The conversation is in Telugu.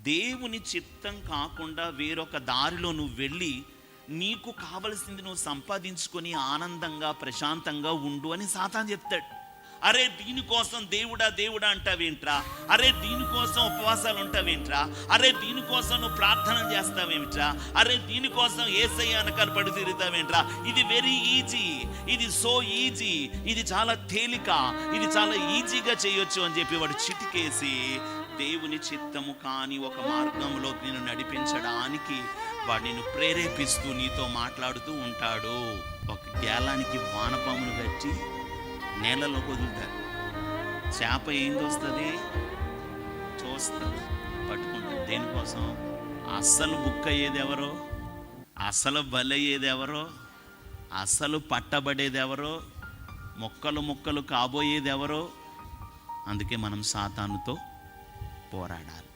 దేవుని చిత్తం కాకుండా వేరొక దారిలో నువ్వు వెళ్ళి నీకు కావలసింది నువ్వు సంపాదించుకొని ఆనందంగా ప్రశాంతంగా ఉండు అని సాతాను చెప్తాడు. అరే దీనికోసం దేవుడా అంటావేంట్రా, అరే దీనికోసం ఉపవాసాలు ఉంటావేంట్రా, అరే దీనికోసం నువ్వు ప్రార్థన చేస్తావేమిట్రా, అరే దీనికోసం యేసయ్య అనకాలు పడి తిరుగుతావేంట్రా, ఇది వెరీ ఈజీ, ఇది సో ఈజీ, ఇది చాలా తేలిక, ఇది చాలా ఈజీగా చేయొచ్చు అని చెప్పి వాడు చిటికేసి దేవుని చిత్తము కాని ఒక మార్గంలో నిన్ను నడిపించడానికి వాడు నిన్ను ప్రేరేపిస్తూ నీతో మాట్లాడుతూ ఉంటాడు. ఒక గేలానికి వానపామును కట్టి నేలలో వదులుతారు. చేప ఏం చూస్తుంది? చూస్తుంది, పట్టుకుంటుంది. దేనికోసం? అస్సలు బుక్ అయ్యేది ఎవరో, అసలు బలయ్యేది ఎవరో, అసలు పట్టబడేది ఎవరో, ముక్కలు కాబోయేది ఎవరో. అందుకే మనం సాతానుతో పోరాడాలి.